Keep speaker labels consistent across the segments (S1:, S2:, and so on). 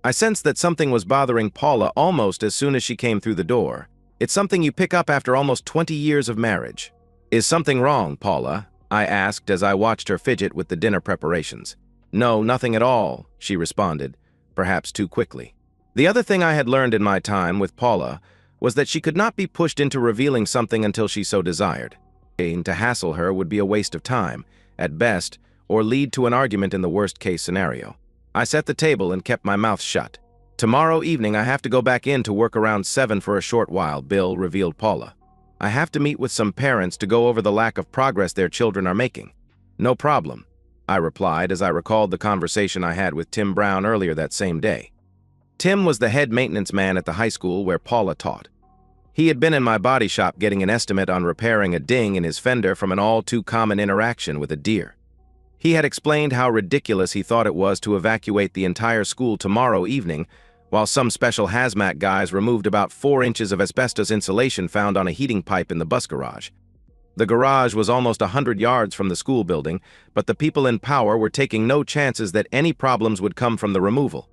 S1: I sensed that something was bothering Paula almost as soon as she came through the door. It's something you pick up after almost 20 years of marriage. Is something wrong, Paula? I asked as I watched her fidget with the dinner preparations. No, nothing at all, she responded, perhaps too quickly. The other thing I had learned in my time with Paula was that she could not be pushed into revealing something until she so desired. To hassle her would be a waste of time, at best, or lead to an argument in the worst-case scenario. I set the table and kept my mouth shut. Tomorrow evening I have to go back in to work around 7 for a short while, Bill revealed Paula. I have to meet with some parents to go over the lack of progress their children are making. No problem, I replied as I recalled the conversation I had with Tim Brown earlier that same day. Tim was the head maintenance man at the high school where Paula taught. He had been in my body shop getting an estimate on repairing a ding in his fender from an all-too-common interaction with a deer. He had explained how ridiculous he thought it was to evacuate the entire school tomorrow evening while some special hazmat guys removed about 4 inches of asbestos insulation found on a heating pipe in the bus garage. The garage was almost 100 yards from the school building, but the people in power were taking no chances that any problems would come from the removal.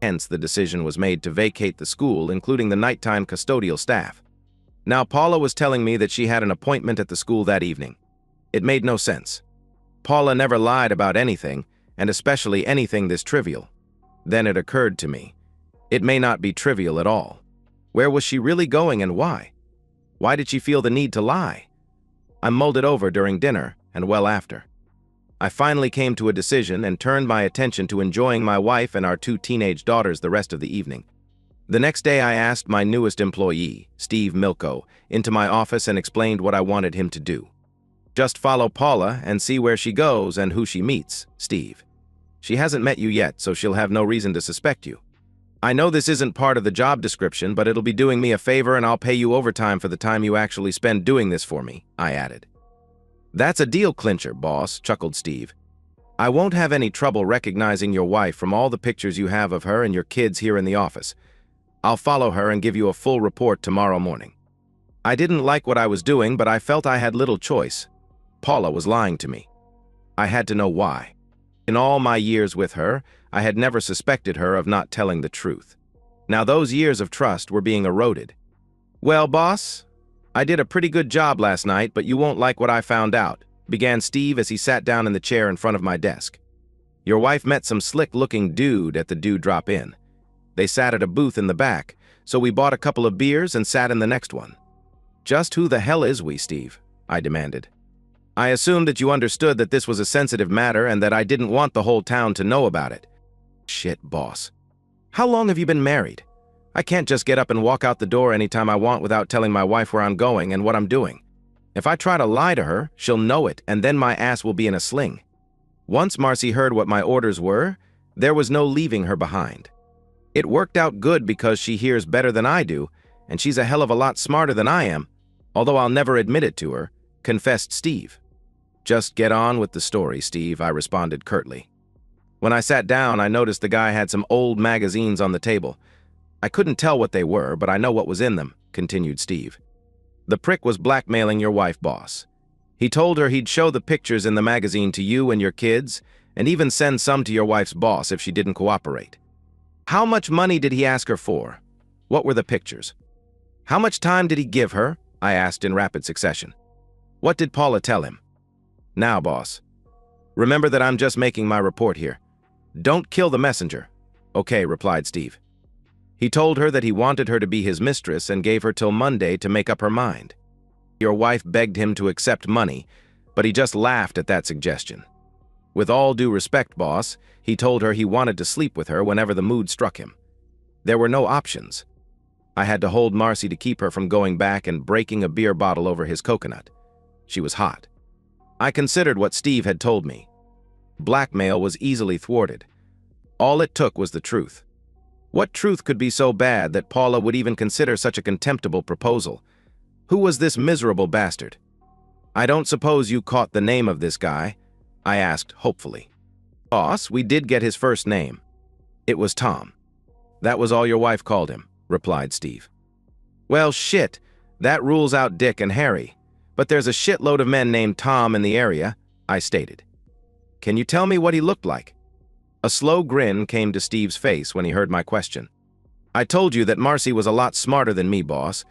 S1: Hence, the decision was made to vacate the school, including the nighttime custodial staff. Now, Paula was telling me that she had an appointment at the school that evening. It made no sense. Paula never lied about anything, and especially anything this trivial. Then it occurred to me. It may not be trivial at all. Where was she really going and why? Why did she feel the need to lie? I mulled it over during dinner and well after. I finally came to a decision and turned my attention to enjoying my wife and our 2 teenage daughters the rest of the evening. The next day I asked my newest employee, Steve Milko, into my office and explained what I wanted him to do. Just follow Paula and see where she goes and who she meets, Steve. She hasn't met you yet, so she'll have no reason to suspect you. I know this isn't part of the job description, but it'll be doing me a favor and I'll pay you overtime for the time you actually spend doing this for me, I added. That's a deal clincher, boss, chuckled Steve. I won't have any trouble recognizing your wife from all the pictures you have of her and your kids here in the office. I'll follow her and give you a full report tomorrow morning. I didn't like what I was doing, but I felt I had little choice. Paula was lying to me. I had to know why. In all my years with her, I had never suspected her of not telling the truth. Now those years of trust were being eroded. Well, boss, I did a pretty good job last night, but you won't like what I found out, began Steve as he sat down in the chair in front of my desk. Your wife met some slick-looking dude at the Dude Drop-In. They sat at a booth in the back, so we bought a couple of beers and sat in the next one. Just who the hell is we, Steve? I demanded. I assumed that you understood that this was a sensitive matter and that I didn't want the whole town to know about it. Shit, boss. How long have you been married? I can't just get up and walk out the door anytime I want without telling my wife where I'm going and what I'm doing. If I try to lie to her, she'll know it, and then my ass will be in a sling. Once Marcy heard what my orders were, there was no leaving her behind. It worked out good because she hears better than I do, and she's a hell of a lot smarter than I am, although I'll never admit it to her, confessed Steve. Just get on with the story, Steve, I responded curtly. When I sat down, I noticed the guy had some old magazines on the table. I couldn't tell what they were, but I know what was in them, continued Steve. The prick was blackmailing your wife, boss. He told her he'd show the pictures in the magazine to you and your kids, and even send some to your wife's boss if she didn't cooperate. How much money did he ask her for? What were the pictures? How much time did he give her? I asked in rapid succession. What did Paula tell him? Now, boss. Remember that I'm just making my report here. Don't kill the messenger. Okay, replied Steve. He told her that he wanted her to be his mistress and gave her till Monday to make up her mind. Your wife begged him to accept money, but he just laughed at that suggestion. With all due respect, boss, he told her he wanted to sleep with her whenever the mood struck him. There were no options. I had to hold Marcy to keep her from going back and breaking a beer bottle over his coconut. She was hot. I considered what Steve had told me. Blackmail was easily thwarted. All it took was the truth. What truth could be so bad that Paula would even consider such a contemptible proposal? Who was this miserable bastard? I don't suppose you caught the name of this guy? I asked hopefully. Boss, we did get his first name. It was Tom. That was all your wife called him, replied Steve. Well, shit, that rules out Dick and Harry. But there's a shitload of men named Tom in the area, I stated. Can you tell me what he looked like? A slow grin came to Steve's face when he heard my question. I told you that Marcy was a lot smarter than me, boss.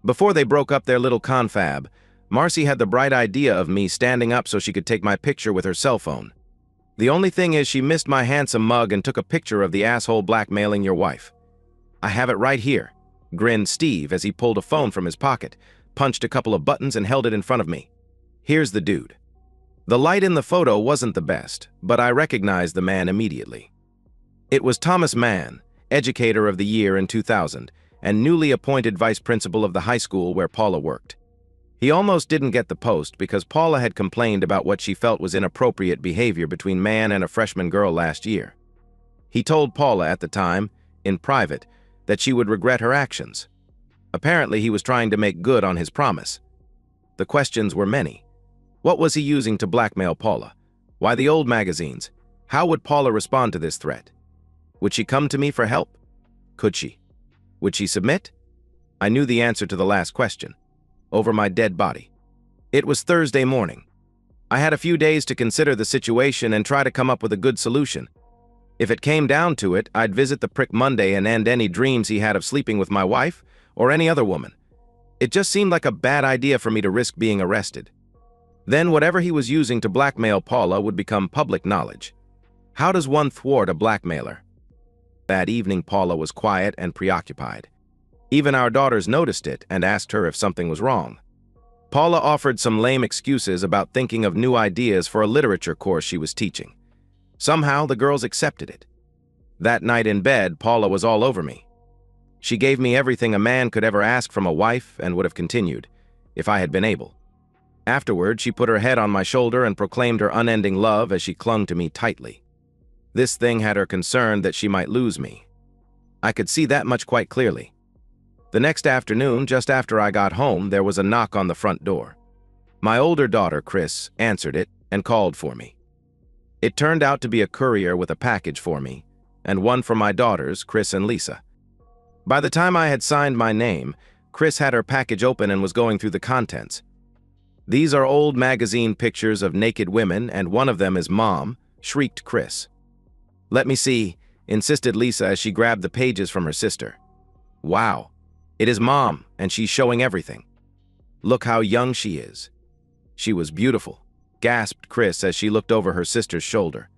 S1: Before they broke up their little confab, Marcy had the bright idea of me standing up so she could take my picture with her cell phone. The only thing is she missed my handsome mug and took a picture of the asshole blackmailing your wife. I have it right here, grinned Steve as he pulled a phone from his pocket, punched a couple of buttons and held it in front of me. Here's the dude. The light in the photo wasn't the best, but I recognized the man immediately. It was Thomas Mann, Educator of the Year in 2000, and newly appointed vice principal of the high school where Paula worked. He almost didn't get the post because Paula had complained about what she felt was inappropriate behavior between Mann and a freshman girl last year. He told Paula at the time, in private, that she would regret her actions. Apparently, he was trying to make good on his promise. The questions were many. What was he using to blackmail Paula? Why the old magazines? How would Paula respond to this threat? Would she come to me for help? Could she? Would she submit? I knew the answer to the last question. Over my dead body. It was Thursday morning. I had a few days to consider the situation and try to come up with a good solution. If it came down to it, I'd visit the prick Monday and end any dreams he had of sleeping with my wife or any other woman. It just seemed like a bad idea for me to risk being arrested. Then whatever he was using to blackmail Paula would become public knowledge. How does one thwart a blackmailer? That evening, Paula was quiet and preoccupied. Even our daughters noticed it and asked her if something was wrong. Paula offered some lame excuses about thinking of new ideas for a literature course she was teaching. Somehow, the girls accepted it. That night in bed, Paula was all over me. She gave me everything a man could ever ask from a wife and would have continued, if I had been able. Afterward, she put her head on my shoulder and proclaimed her unending love as she clung to me tightly. This thing had her concerned that she might lose me. I could see that much quite clearly. The next afternoon, just after I got home, there was a knock on the front door. My older daughter, Chris, answered it and called for me. It turned out to be a courier with a package for me, and one for my daughters, Chris and Lisa. By the time I had signed my name, Chris had her package open and was going through the contents. These are old magazine pictures of naked women, and one of them is Mom, shrieked Chris. Let me see, insisted Lisa as she grabbed the pages from her sister. Wow. It is Mom, and she's showing everything. Look how young she is. She was beautiful, gasped Chris as she looked over her sister's shoulder.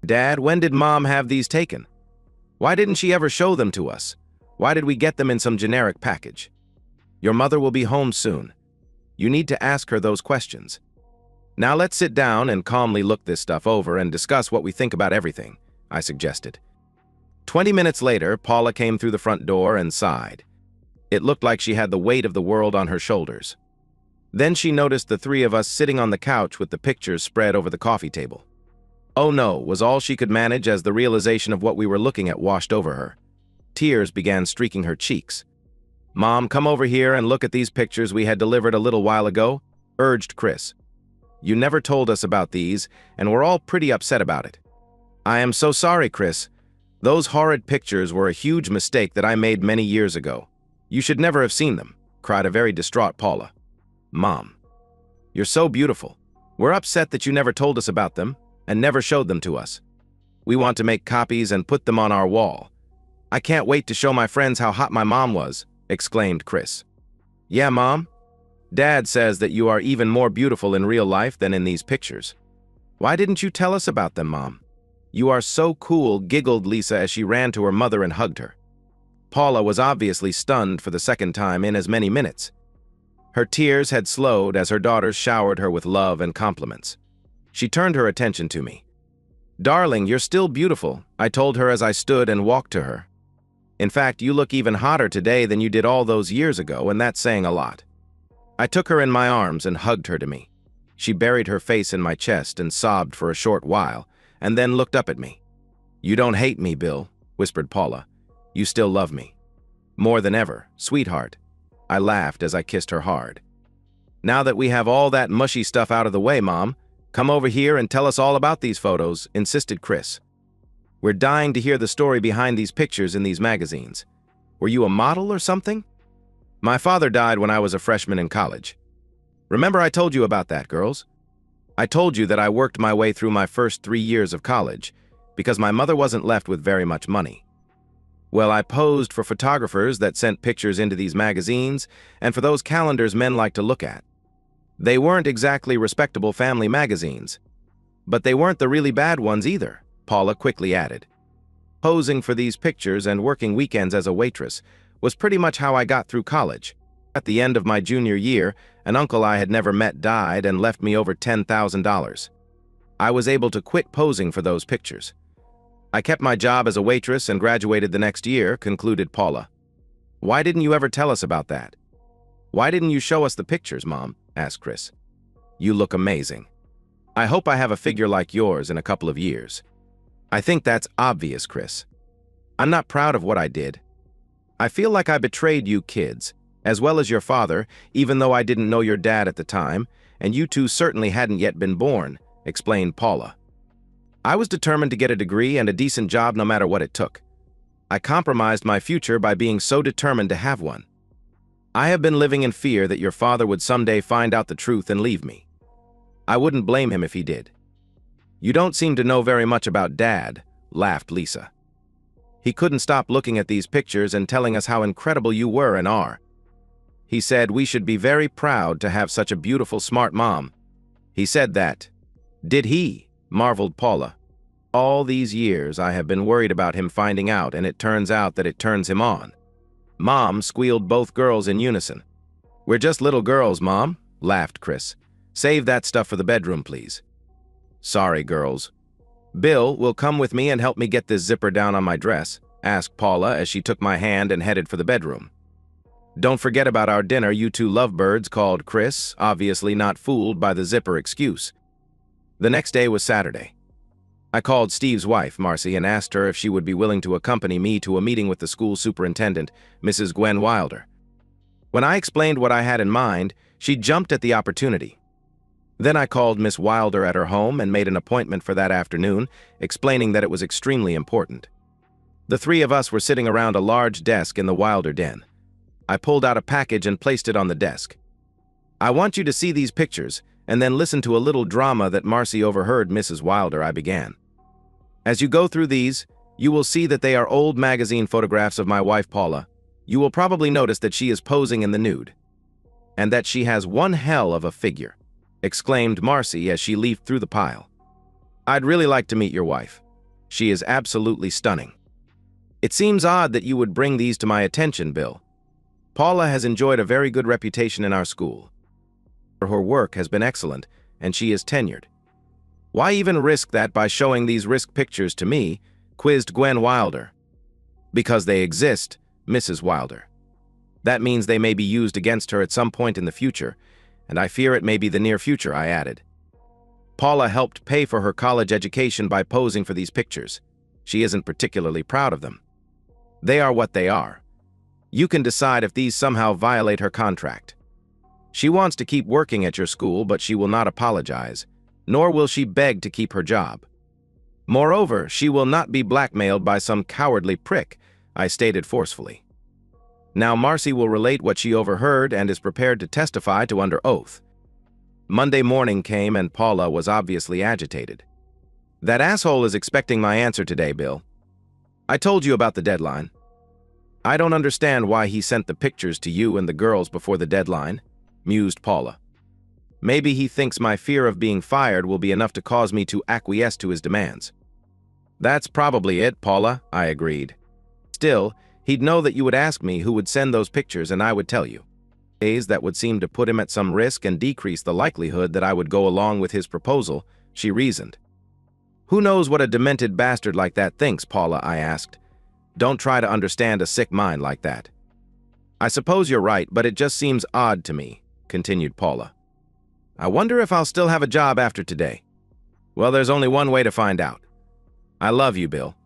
S1: Dad, when did Mom have these taken? Why didn't she ever show them to us? Why did we get them in some generic package? Your mother will be home soon. You need to ask her those questions. Now let's sit down and calmly look this stuff over and discuss what we think about everything, I suggested. 20 minutes later, Paula came through the front door and sighed. It looked like she had the weight of the world on her shoulders. Then she noticed the three of us sitting on the couch with the pictures spread over the coffee table. Oh no, was all she could manage as the realization of what we were looking at washed over her. Tears began streaking her cheeks. Mom, come over here and look at these pictures we had delivered a little while ago, urged Chris. You never told us about these, and we're all pretty upset about it. I am so sorry, Chris. Those horrid pictures were a huge mistake that I made many years ago. You should never have seen them, cried a very distraught Paula. Mom, you're so beautiful. We're upset that you never told us about them and never showed them to us. We want to make copies and put them on our wall. I can't wait to show my friends how hot my mom was, exclaimed Chris. Yeah, Mom? Dad says that you are even more beautiful in real life than in these pictures. Why didn't you tell us about them, Mom? You are so cool, giggled Lisa as she ran to her mother and hugged her. Paula was obviously stunned for the second time in as many minutes. Her tears had slowed as her daughters showered her with love and compliments. She turned her attention to me. Darling, you're still beautiful, I told her as I stood and walked to her. In fact, you look even hotter today than you did all those years ago, and that's saying a lot. I took her in my arms and hugged her to me. She buried her face in my chest and sobbed for a short while, and then looked up at me. You don't hate me, Bill, whispered Paula. You still love me. More than ever, sweetheart. I laughed as I kissed her hard. Now that we have all that mushy stuff out of the way, Mom, come over here and tell us all about these photos, insisted Chris. We're dying to hear the story behind these pictures in these magazines. Were you a model or something? My father died when I was a freshman in college. Remember I told you about that, girls? I told you that I worked my way through my first 3 years of college, because my mother wasn't left with very much money. Well, I posed for photographers that sent pictures into these magazines and for those calendars men like to look at. They weren't exactly respectable family magazines, but they weren't the really bad ones either, Paula quickly added. Posing for these pictures and working weekends as a waitress was pretty much how I got through college. At the end of my junior year, an uncle I had never met died and left me over $10,000. I was able to quit posing for those pictures. I kept my job as a waitress and graduated the next year, concluded Paula. Why didn't you ever tell us about that? Why didn't you show us the pictures, Mom? Asked Chris. You look amazing. I hope I have a figure like yours in a couple of years. I think that's obvious, Chris. I'm not proud of what I did. I feel like I betrayed you kids, as well as your father, even though I didn't know your dad at the time, and you two certainly hadn't yet been born, explained Paula. I was determined to get a degree and a decent job no matter what it took. I compromised my future by being so determined to have one. I have been living in fear that your father would someday find out the truth and leave me. I wouldn't blame him if he did. You don't seem to know very much about Dad, laughed Lisa. He couldn't stop looking at these pictures and telling us how incredible you were and are. He said we should be very proud to have such a beautiful, smart mom. He said that. Did he? Marveled Paula. All these years I have been worried about him finding out, and it turns out that it turns him on. Mom, squealed both girls in unison. We're just little girls, Mom, laughed Chris. Save that stuff for the bedroom, please. Sorry, girls. Bill will come with me and help me get this zipper down on my dress, asked Paula as she took my hand and headed for the bedroom. Don't forget about our dinner, you two lovebirds, called Chris, obviously not fooled by the zipper excuse. The next day was Saturday. I called Steve's wife, Marcy, and asked her if she would be willing to accompany me to a meeting with the school superintendent, Mrs. Gwen Wilder. When I explained what I had in mind, she jumped at the opportunity. Then I called Miss Wilder at her home and made an appointment for that afternoon, explaining that it was extremely important. The three of us were sitting around a large desk in the Wilder den. I pulled out a package and placed it on the desk. I want you to see these pictures, and then listen to a little drama that Marcy overheard, Mrs. Wilder, I began. As you go through these, you will see that they are old magazine photographs of my wife Paula. You will probably notice that she is posing in the nude. And that she has one hell of a figure, exclaimed Marcy as she leafed through the pile. I'd really like to meet your wife. She is absolutely stunning. It seems odd that you would bring these to my attention, Bill. Paula has enjoyed a very good reputation in our school. Her work has been excellent, and she is tenured. Why even risk that by showing these risk pictures to me? Quizzed Gwen Wilder. Because they exist, Mrs. Wilder. That means they may be used against her at some point in the future, and I fear it may be the near future, I added. Paula helped pay for her college education by posing for these pictures. She isn't particularly proud of them. They are what they are. You can decide if these somehow violate her contract. She wants to keep working at your school, but she will not apologize, nor will she beg to keep her job. Moreover, she will not be blackmailed by some cowardly prick, I stated forcefully. Now Marcy will relate what she overheard and is prepared to testify to under oath. Monday morning came and Paula was obviously agitated. That asshole is expecting my answer today, Bill. I told you about the deadline. I don't understand why he sent the pictures to you and the girls before the deadline, mused Paula. Maybe he thinks my fear of being fired will be enough to cause me to acquiesce to his demands. That's probably it, Paula, I agreed. Still, he'd know that you would ask me who would send those pictures and I would tell you. Ways that would seem to put him at some risk and decrease the likelihood that I would go along with his proposal, she reasoned. Who knows what a demented bastard like that thinks, Paula, I asked. Don't try to understand a sick mind like that. I suppose you're right, but it just seems odd to me, continued Paula. I wonder if I'll still have a job after today. Well, there's only one way to find out. I love you, Bill.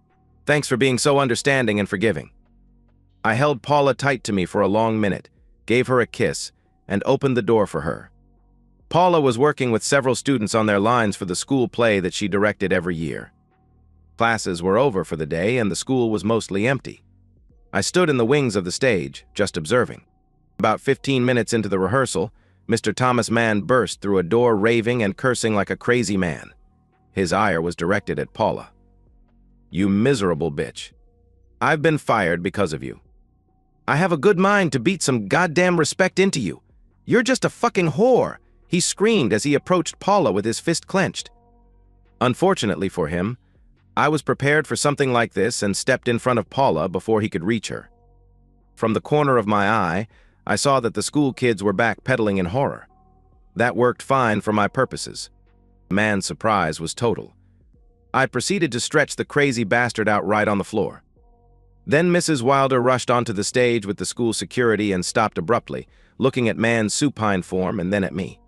S1: Thanks for being so understanding and forgiving. I held Paula tight to me for a long minute, gave her a kiss, and opened the door for her. Paula was working with several students on their lines for the school play that she directed every year. Classes were over for the day and the school was mostly empty. I stood in the wings of the stage, just observing. About 15 minutes into the rehearsal, Mr. Thomas Mann burst through a door raving and cursing like a crazy man. His ire was directed at Paula. You miserable bitch. I've been fired because of you. I have a good mind to beat some goddamn respect into you. You're just a fucking whore, he screamed as he approached Paula with his fist clenched. Unfortunately for him, I was prepared for something like this and stepped in front of Paula before he could reach her. From the corner of my eye, I saw that the school kids were backpedaling in horror. That worked fine for my purposes. The man's surprise was total. I proceeded to stretch the crazy bastard out right on the floor. Then Mrs. Wilder rushed onto the stage with the school security and stopped abruptly, looking at man's supine form and then at me.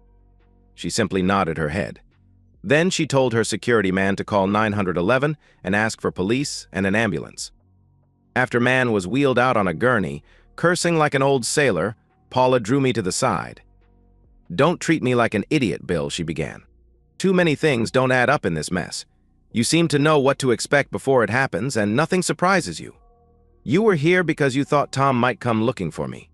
S1: She simply nodded her head. Then she told her security man to call 911 and ask for police and an ambulance. After man was wheeled out on a gurney, cursing like an old sailor, Paula drew me to the side. "Don't treat me like an idiot, Bill," she began. "Too many things don't add up in this mess. You seem to know what to expect before it happens, and nothing surprises you. You were here because you thought Tom might come looking for me.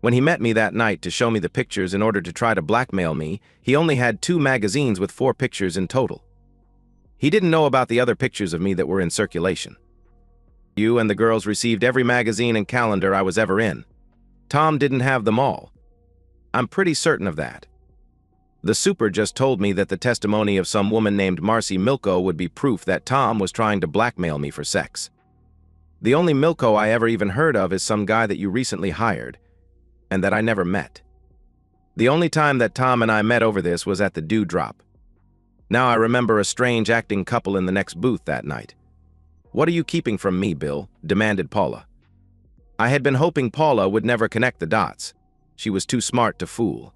S1: When he met me that night to show me the pictures in order to try to blackmail me, he only had 2 magazines with 4 pictures in total. He didn't know about the other pictures of me that were in circulation. You and the girls received every magazine and calendar I was ever in. Tom didn't have them all. I'm pretty certain of that. The super just told me that the testimony of some woman named Marcy Milko would be proof that Tom was trying to blackmail me for sex. The only Milko I ever even heard of is some guy that you recently hired, and that I never met. The only time that Tom and I met over this was at the Dewdrop. Now I remember a strange acting couple in the next booth that night. What are you keeping from me, Bill?" demanded Paula. I had been hoping Paula would never connect the dots. She was too smart to fool.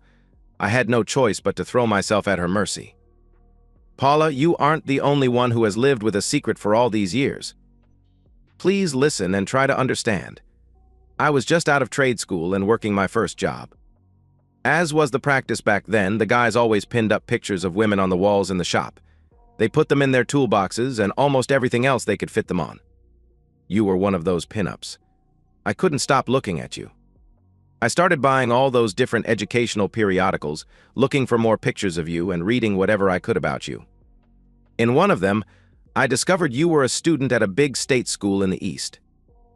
S1: I had no choice but to throw myself at her mercy. "Paula, you aren't the only one who has lived with a secret for all these years. Please listen and try to understand. I was just out of trade school and working my first job. As was the practice back then, the guys always pinned up pictures of women on the walls in the shop. They put them in their toolboxes and almost everything else they could fit them on. You were one of those pinups. I couldn't stop looking at you. I started buying all those different educational periodicals, looking for more pictures of you and reading whatever I could about you. In one of them, I discovered you were a student at a big state school in the East.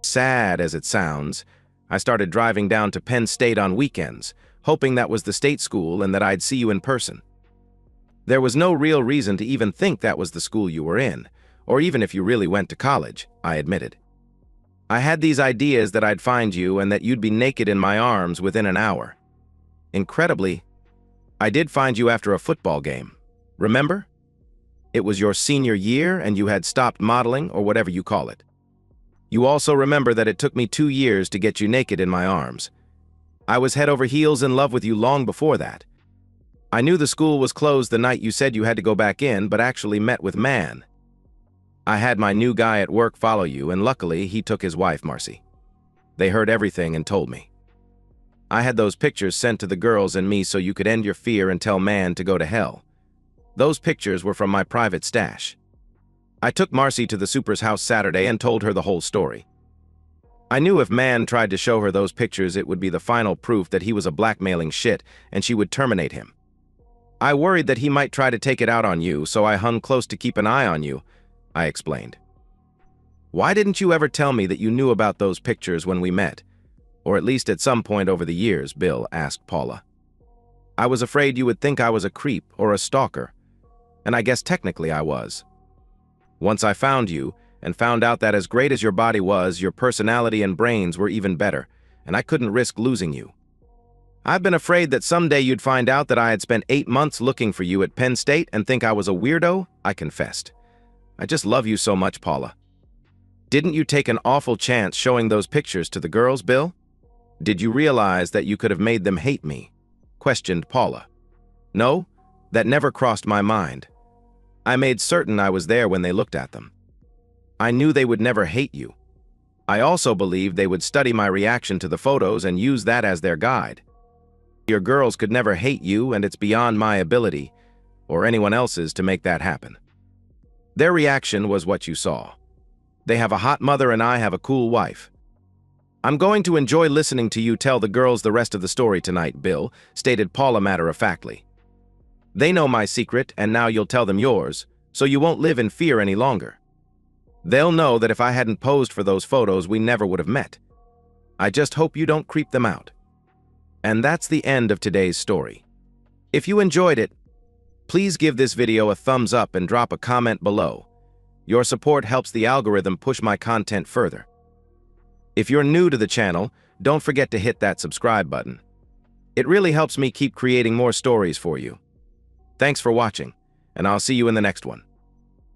S1: Sad as it sounds, I started driving down to Penn State on weekends, hoping that was the state school and that I'd see you in person. There was no real reason to even think that was the school you were in, or even if you really went to college, I admitted. I had these ideas that I'd find you and that you'd be naked in my arms within an hour. Incredibly, I did find you after a football game. Remember? It was your senior year and you had stopped modeling or whatever you call it. You also remember that it took me 2 years to get you naked in my arms. I was head over heels in love with you long before that. I knew the school was closed the night you said you had to go back in, but actually met with Man. I had my new guy at work follow you, and luckily he took his wife, Marcy. They heard everything and told me. I had those pictures sent to the girls and me so you could end your fear and tell Man to go to hell. Those pictures were from my private stash. I took Marcy to the super's house Saturday and told her the whole story. I knew if Man tried to show her those pictures, it would be the final proof that he was a blackmailing shit and she would terminate him. I worried that he might try to take it out on you, so I hung close to keep an eye on you, I explained. Why didn't you ever tell me that you knew about those pictures when we met? Or at least at some point over the years, Bill asked Paula. I was afraid you would think I was a creep or a stalker, and I guess technically I was. Once I found you, and found out that as great as your body was, your personality and brains were even better, and I couldn't risk losing you. I've been afraid that someday you'd find out that I had spent 8 months looking for you at Penn State and think I was a weirdo, I confessed. I just love you so much, Paula. Didn't you take an awful chance showing those pictures to the girls, Bill? Did you realize that you could have made them hate me? Questioned Paula. No, that never crossed my mind. I made certain I was there when they looked at them. I knew they would never hate you. I also believed they would study my reaction to the photos and use that as their guide. Your girls could never hate you, and it's beyond my ability, or anyone else's, to make that happen. Their reaction was what you saw. They have a hot mother and I have a cool wife. I'm going to enjoy listening to you tell the girls the rest of the story tonight, Bill, stated Paula matter-of-factly. They know my secret, and now you'll tell them yours, so you won't live in fear any longer. They'll know that if I hadn't posed for those photos, we never would have met. I just hope you don't creep them out. And that's the end of today's story. If you enjoyed it, please give this video a thumbs up and drop a comment below. Your support helps the algorithm push my content further. If you're new to the channel, don't forget to hit that subscribe button. It really helps me keep creating more stories for you. Thanks for watching, and I'll see you in the next one.